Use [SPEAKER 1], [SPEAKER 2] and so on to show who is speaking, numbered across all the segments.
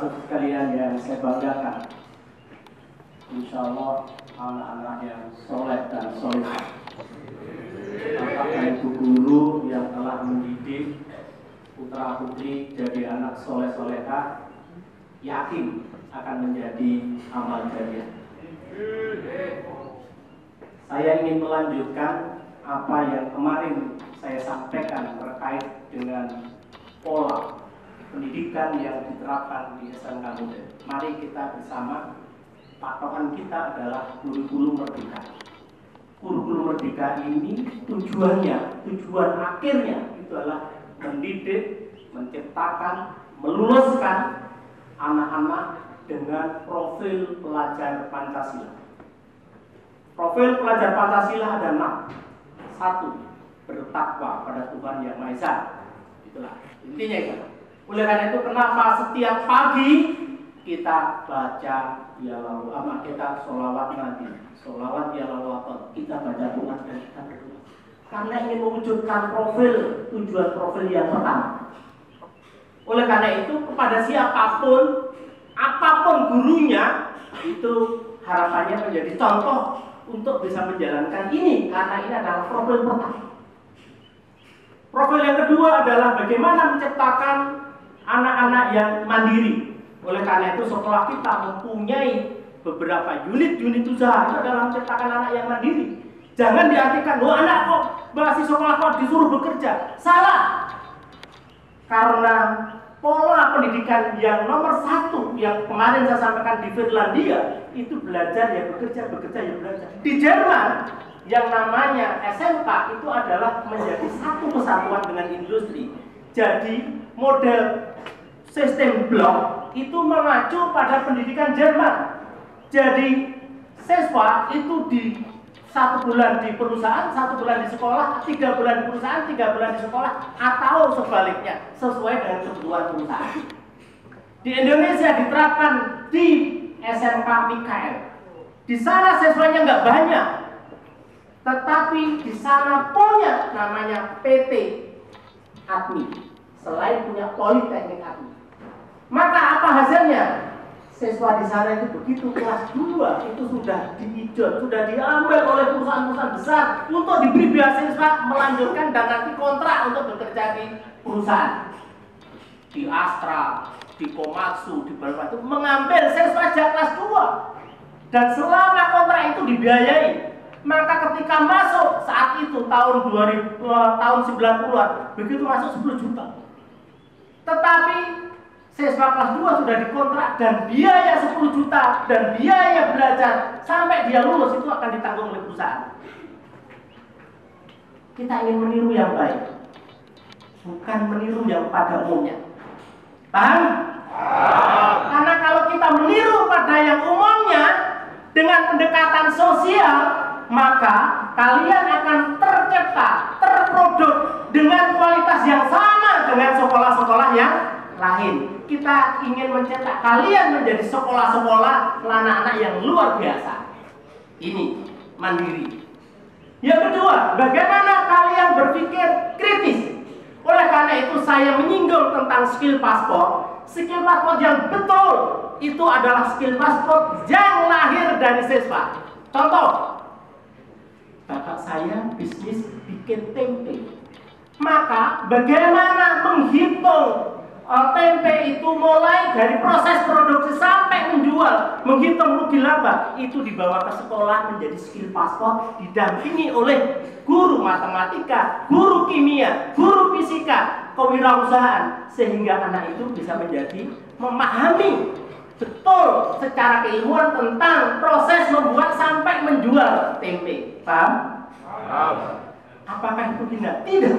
[SPEAKER 1] Sekalian yang saya banggakan, insya Allah anak-anak yang soleh dan solehah, apakah ibu guru yang telah mendidik putra putri jadi anak soleh solehah, yakin akan menjadi amal jariah. Saya ingin melanjutkan apa yang kemarin saya sampaikan terkait dengan pola pendidikan yang diterapkan di SMK Model. Mari kita bersama, patokan kita adalah kurikulum merdeka. Kurikulum merdeka ini tujuan akhirnya itu adalah mendidik, menciptakan, meluluskan anak-anak dengan profil pelajar Pancasila. Profil pelajar Pancasila ada 6. 1. Bertakwa pada Tuhan Yang Maha Esa. Itulah intinya itu. Oleh karena itu kenapa setiap pagi kita baca ya lalu kita sholawat Nabi, sholawat ya lalu kita baca Tuhan dan kita berdoa. Karena ingin mewujudkan tujuan profil yang pertama. Oleh karena itu kepada siapapun, apapun gurunya, itu harapannya menjadi contoh untuk bisa menjalankan ini, karena ini adalah profil pertama. Profil yang kedua adalah bagaimana menciptakan anak-anak yang mandiri. Oleh karena itu sekolah kita mempunyai beberapa unit usaha itu adalah menciptakan anak yang mandiri. Jangan diartikan, wah anak kok masih sekolah kok disuruh bekerja. Salah. Karena pola pendidikan yang nomor 1 yang kemarin saya sampaikan di Finlandia itu belajar ya bekerja ya belajar. Di Jerman yang namanya SMK itu adalah menjadi satu kesatuan dengan industri. Jadi model sistem blok itu mengacu pada pendidikan Jerman. Jadi siswa itu di 1 bulan di perusahaan, 1 bulan di sekolah, 3 bulan di perusahaan, 3 bulan di sekolah, atau sebaliknya sesuai dengan kebutuhan perusahaan. Di Indonesia diterapkan di SMK Mikael. Di sana siswanya nggak banyak, tetapi di sana punya namanya PT Admi. Selain punya Politeknik Admi. Maka apa hasilnya? Siswa di sana itu begitu kelas 2 itu sudah diijot, sudah diambil oleh perusahaan-perusahaan besar untuk diberi beasiswa melanjutkan dan nanti kontrak untuk bekerja di perusahaan. Di Astra, di Komatsu, di Batu mengambil siswa sejak kelas 2 dan selama kontrak itu dibiayai. Maka ketika masuk saat itu tahun 90-an begitu masuk 10 juta. Tetapi siswa kelas 2 sudah dikontrak dan biaya 10 juta dan biaya belajar sampai dia lulus itu akan ditanggung oleh perusahaan. Kita ingin meniru yang baik, bukan meniru yang pada umumnya. Paham? Karena kalau kita meniru pada yang umumnya dengan pendekatan sosial, maka kalian akan tercipta, terproduk dengan kualitas yang sama dengan sekolah-sekolah yang lain. Kita ingin mencetak kalian menjadi sekolah-sekolah anak-anak yang luar biasa. Ini mandiri. Yang kedua, bagaimana kalian berpikir kritis? Oleh karena itu saya menyinggung tentang skill paspor. Skill paspor yang betul itu adalah skill paspor yang lahir dari siswa. Contoh, bapak saya bisnis bikin tempe. Maka bagaimana menghitung tempe itu mulai dari proses produksi sampai menjual, menghitung rugi laba, itu dibawa ke sekolah menjadi skill paspor, didampingi oleh guru matematika, guru kimia, guru fisika, kewirausahaan, sehingga anak itu bisa menjadi memahami betul secara keilmuan tentang proses membuat sampai menjual tempe. Paham? Paham. Apakah itu tidak? Tidak.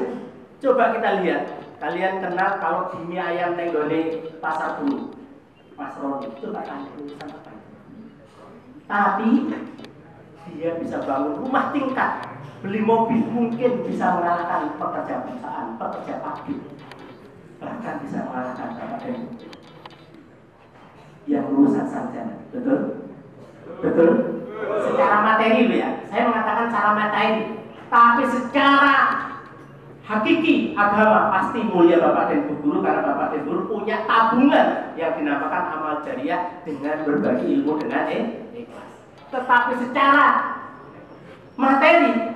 [SPEAKER 1] Coba kita lihat. Kalian kenal kalau di mie ayam tenggone pasar dulu, Mas Roni itu tak tanya urusan apa. Tapi dia bisa bangun rumah tingkat, beli mobil, mungkin bisa mengalahkan pekerja perusahaan, pekerja pabrik, bahkan bisa mengalahkan bapak dan ibu yang lulusan sarjana. Betul? Betul? Secara materi loh ya, saya mengatakan secara materi, tapi secara hakiki agama pasti mulia bapak dan ibu guru, karena bapak dan guru punya tabungan yang dinamakan amal jariah dengan berbagi ilmu dengan ikhlas. Tetapi secara materi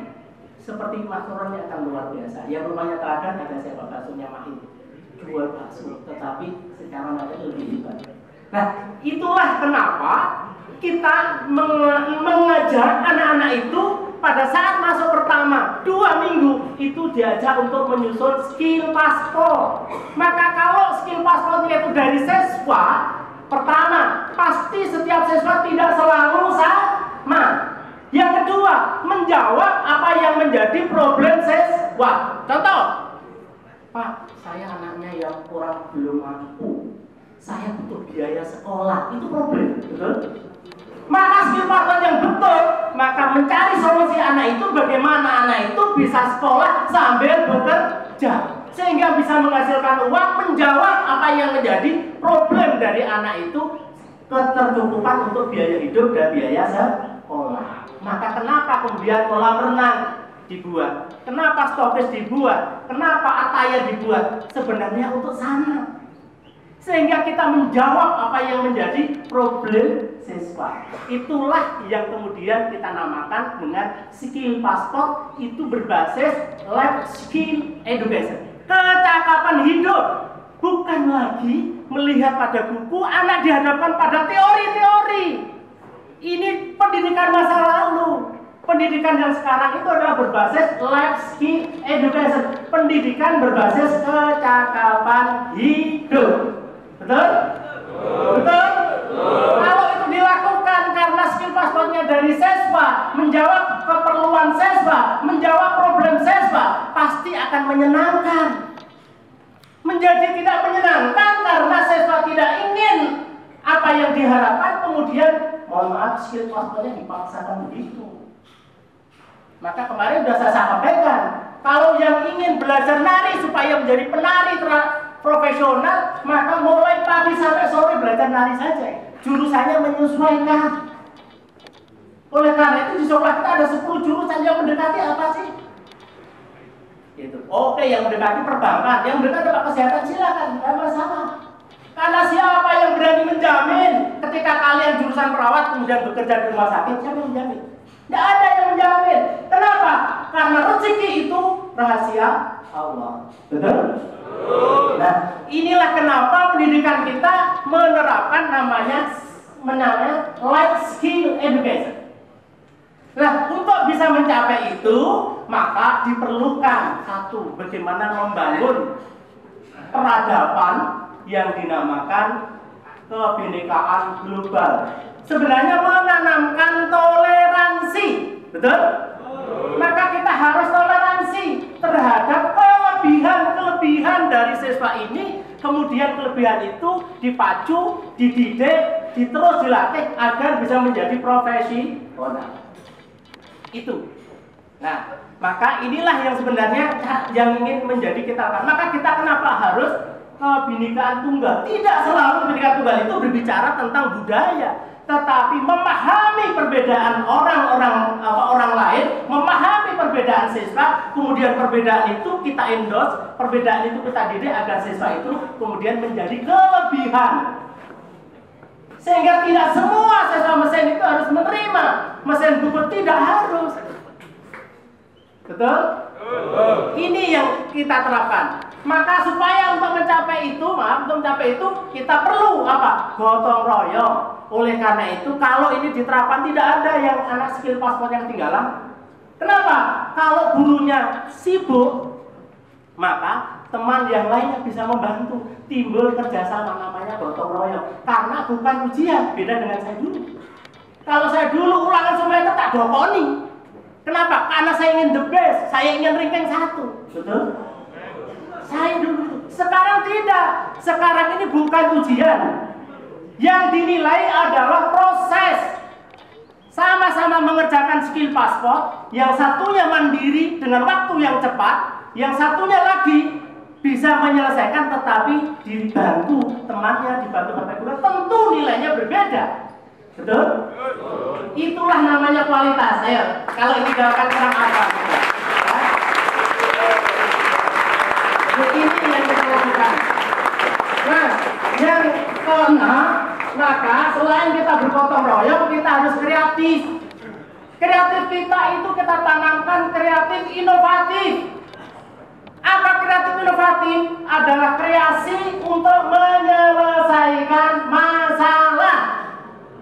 [SPEAKER 1] seperti Mas Roni akan luar biasa. Yang rumahnya teladan ada siapa, baksonya Mahir, jual bakso, tetapi secara materi lebih hebat. Nah, itulah kenapa kita mengajar anak-anak itu pada saat masuk pertama 2 minggu itu diajak untuk menyusun skill paspor. Maka kalau skill paspornya itu dari siswa, pertama pasti setiap siswa tidak selalu sama. Yang kedua, menjawab apa yang menjadi problem siswa. Contoh, Pak, saya anaknya yang kurang belum mampu, saya butuh biaya sekolah, itu problem, betul? Maka skill paspor yang betul, maka mencari solusi anak itu bagaimana anak itu bisa sekolah sambil bekerja, sehingga bisa menghasilkan uang, menjawab apa yang menjadi problem dari anak itu, ketercukupan untuk biaya hidup dan biaya sekolah. Maka kenapa kemudian kolam renang dibuat? Kenapa stopis dibuat? Kenapa ataya dibuat? Sebenarnya untuk sana, sehingga kita menjawab apa yang menjadi problem siswa. Itulah yang kemudian kita namakan dengan skill paspor, itu berbasis life skill education. Kecakapan hidup, bukan lagi melihat pada buku, anak dihadapkan pada teori-teori. Ini pendidikan masa lalu. Pendidikan yang sekarang itu adalah berbasis life skill education, pendidikan berbasis kecakapan hidup. Betul? Betul? Kalau itu dilakukan karena skill paspornya dari siswa, menjawab keperluan siswa, menjawab problem siswa, pasti akan menyenangkan. Menjadi tidak menyenangkan karena siswa tidak ingin apa yang diharapkan, kemudian mohon maaf skill paspornya dipaksakan begitu. Maka kemarin sudah saya sampaikan, kalau yang ingin belajar nari supaya menjadi penari profesional, maka mulai pagi sampai sore belajar nari saja. Jurusannya menyesuaikan. Oleh karena itu di sekolah kita ada 10 jurusan yang mendekati apa sih? Gitu. Oke, yang mendekati perbankan, yang mendekati apa kesehatan, silakan, tidak masalah. Karena siapa yang berani menjamin ketika kalian jurusan perawat kemudian bekerja di rumah sakit, siapa yang menjamin? Tidak ada yang menjamin. Kenapa? Karena rezeki itu rahasia Allah. Betul? Nah, inilah kenapa pendidikan kita menerapkan namanya life skill education. Nah, untuk bisa mencapai itu, maka diperlukan satu, bagaimana membangun peradaban yang dinamakan kebinekaan global. Sebenarnya menanamkan toleransi, betul? Maka kita harus toleransi terhadap kelebihan dari siswa ini, kemudian kelebihan itu dipacu, dididik, terus dilatih agar bisa menjadi profesional. Itu. Nah, maka inilah yang sebenarnya yang ingin menjadi kita. Maka kita kenapa harus kebinekaan tunggal? Tidak selalu kebinekaan tunggal itu berbicara tentang budaya. tetapi memahami perbedaan orang lain, memahami perbedaan siswa, kemudian perbedaan itu kita endorse, perbedaan itu kita didik agar siswa itu kemudian menjadi kelebihan. Sehingga tidak semua siswa mesin itu harus menerima mesin bubut, tidak harus. Betul? Ini yang kita terapkan. Maka supaya untuk mencapai itu kita perlu apa? Gotong royong. Oleh karena itu kalau ini diterapkan tidak ada yang anak skill paspor yang tinggalan. Kenapa? Kalau gurunya sibuk, maka teman yang lainnya bisa membantu. Timbul kerjasama, namanya gotong royong. Karena bukan ujian, beda dengan saya dulu. Kalau saya dulu ulangan semuanya tak dokoni. Kenapa? Karena saya ingin the best, saya ingin ranking 1. Betul? Saya dulu. Sekarang tidak. Sekarang ini bukan ujian. Yang dinilai adalah proses. Sama-sama mengerjakan skill paspor, yang satunya mandiri dengan waktu yang cepat, yang satunya lagi bisa menyelesaikan tetapi dibantu temannya, dibantu sampai guru, tentu nilainya berbeda. Betul? Itulah namanya kualitas. Ya. Kalau ini gerakan kurang apa? Ini yang kita lakukan. Nah, yang keenam, maka selain kita bergotong royong, kita harus kreatif. Kreatif kita itu kita tanamkan kreatif inovatif. Apa kreatif inovatif? Adalah kreasi untuk menyelesaikan masalah.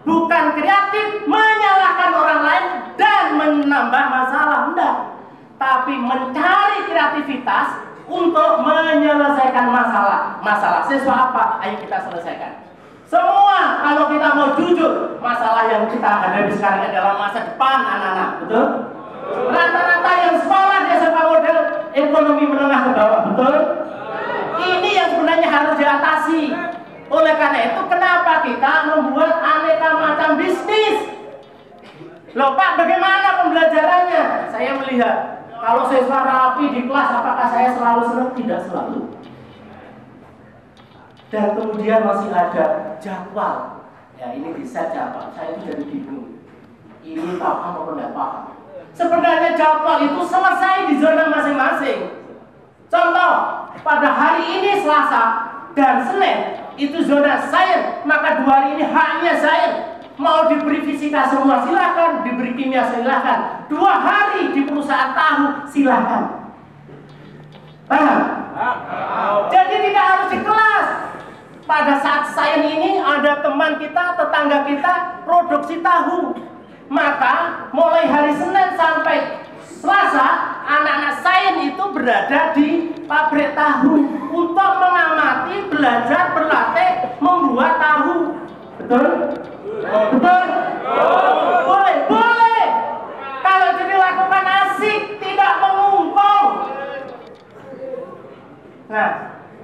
[SPEAKER 1] Bukan kreatif menyalahkan orang lain dan menambah masalah, enggak. Tapi mencari kreativitas untuk menyelesaikan masalah. Masalah siswa apa? Ayo kita selesaikan. Semua kalau kita mau jujur, masalah yang kita hadapi sekarang adalah masa depan anak-anak, betul? Rata-rata yang sekolah di SMA model ekonomi menengah ke bawah, betul? Ini yang sebenarnya harus diatasi. Oleh karena itu, kenapa kita membuat aneka macam bisnis? Loh Pak, bagaimana pembelajarannya? Saya melihat, kalau siswa rapi di kelas, apakah saya selalu senang? Tidak selalu. Dan kemudian masih ada jadwal. Ya ini bisa jadwal, saya itu jadi bingung. Ini paham atau tidak paham? Sebenarnya jadwal itu selesai di zona masing-masing. Contoh, pada hari ini Selasa dan Senin itu zona sains, maka 2 hari ini hanya sains. Mau diberi fisika semua silakan, diberi kimia silakan. 2 hari di perusahaan tahu silakan. Paham? Jadi tidak harus di kelas. Pada saat sains ini ada teman kita, tetangga kita produksi tahu. Maka mulai hari Senin sampai Selasa, anak-anak sains itu berada di pabrik tahu untuk mengamati, belajar, berlatih, membuat tahu. Betul? Betul? Boleh? Boleh! Kalau itu dilakukan asik, tidak mengumpul. Nah,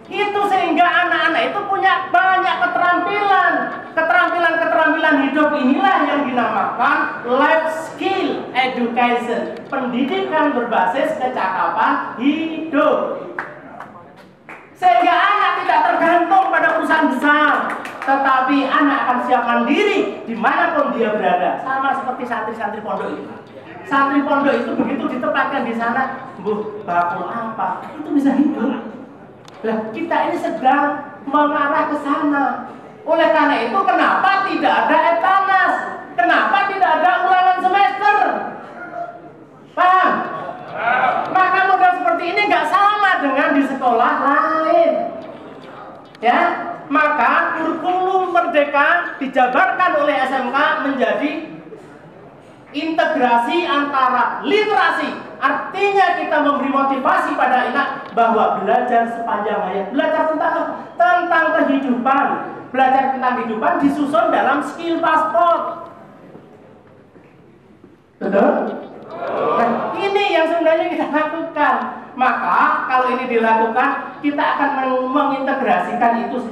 [SPEAKER 1] itu sehingga anak-anak itu punya banyak keterampilan. Keterampilan hidup inilah yang dinamakan life skill education, pendidikan berbasis kecakapan hidup. Sehingga anak tidak tergantung pada perusahaan besar, tetapi anak akan siap mandiri dimanapun dia berada. Sama seperti santri-santri pondok itu. Santri pondok itu begitu ditempatkan di sana, bakul apa, itu bisa hidup. Nah, kita ini sedang mengarah ke sana. Oleh karena itu, kenapa tidak ada etanas? Kenapa tidak ada ulangan semester? Paham? Maka model seperti ini nggak sama dengan di sekolah lain. Ya, maka kurikulum merdeka dijabarkan oleh SMK menjadi integrasi antara literasi. Artinya kita memberi motivasi pada anak bahwa belajar sepanjang hayat. Belajar tentang kehidupan. Belajar tentang kehidupan disusun dalam skill paspor. Betul? Nah, ini yang sebenarnya kita lakukan. Maka kalau ini dilakukan, kita akan mengintegrasikan itu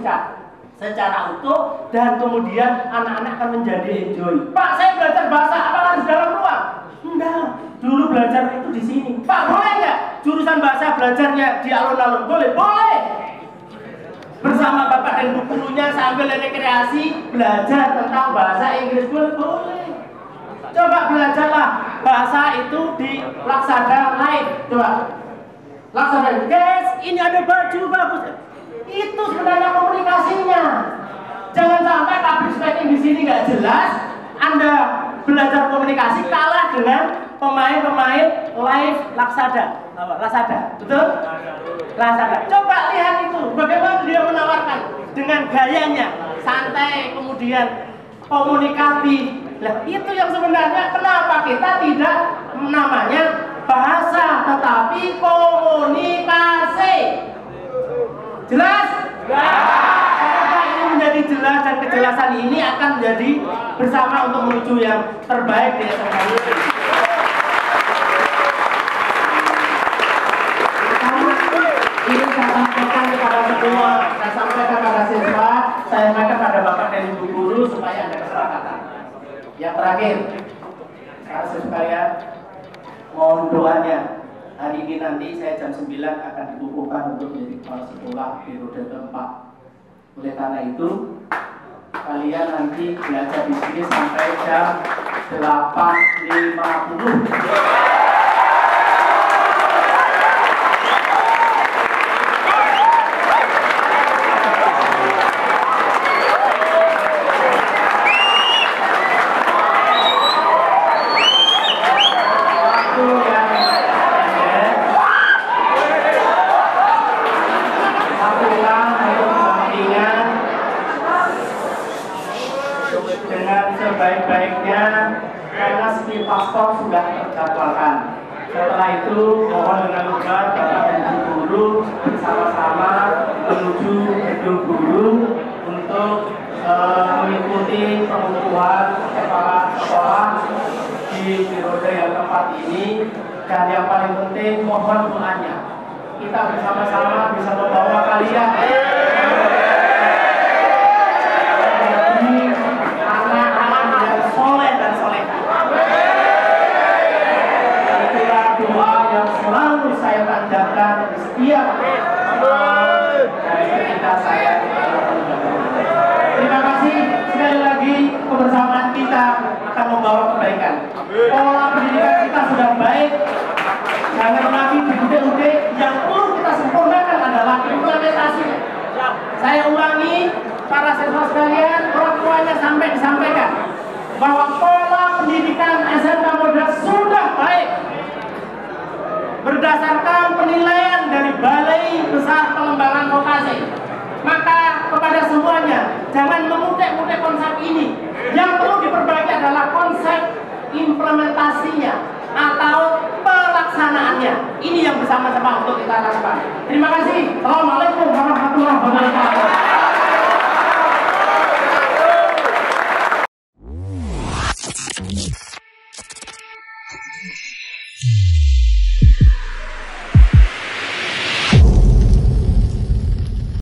[SPEAKER 1] secara utuh dan kemudian anak-anak akan menjadi enjoy. Pak, saya belajar bahasa apa harus dalam ruang? Enggak. Dulu belajar itu di sini. Pak, boleh nggak jurusan bahasa belajarnya di alun-alun? Boleh, boleh. bersama Bapak dan Bu gurunya sambil rekreasi belajar tentang bahasa Inggris boleh. Coba belajarlah bahasa itu di Laksada Live. Coba Laksada, guys, ini ada baju bagus. Itu sebenarnya komunikasinya. Jangan sampai public speaking di sini nggak jelas. Anda belajar komunikasi kalah dengan pemain-pemain live Laksada. Laksada, betul? Laksada. Coba lihat itu, bagaimana dia menawarkan dengan gayanya santai, kemudian komunikatif. Nah, itu yang sebenarnya kenapa kita tidak namanya bahasa, tetapi komunikasi. Jelas? Apakah ini menjadi jelas dan kejelasan ini akan menjadi bersama untuk menuju yang terbaik di SMK ini. Ini saya sampaikan kepada semua, saya sampaikan kepada siswa, saya sampaikan kepada Bapak dan Ibu guru supaya ada kesepakatan. Yang terakhir, saudara sekalian, mohon doanya. Hari ini nanti saya jam 9 akan dikukuhkan untuk menjadi kepala sekolah periode keempat. Oleh karena itu, kalian nanti belajar di sini sampai jam 8.50. Sebaik-baiknya karena speed paspor sudah terjadwalkan. Setelah itu mohon dengan lubar Bapak dan Ibu guru bersama-sama menuju gedung guru untuk mengikuti pengukuhan kepala sekolah di periode yang keempat ini. Dan yang paling penting mohon doanya, kita bersama-sama bisa membawa kalian selalu saya panjatkan setiap ketika saya. Terima kasih sekali lagi, kebersamaan kita akan membawa kebaikan. Pola pendidikan kita sudah baik, jangan lagi diudik-udik. Yang perlu kita sempurnakan adalah implementasinya. Saya ulangi, para siswa sekalian, orang tuanya sampai disampaikan bahwa pola pendidikan SMK Model sudah baik. Berdasarkan penilaian dari Balai Besar Pengembangan Vokasi, maka kepada semuanya jangan memutek-mutek konsep ini. Yang perlu diperbaiki adalah konsep implementasinya atau pelaksanaannya. Ini yang bersama-sama untuk kita lakukan. Terima kasih. Selamat.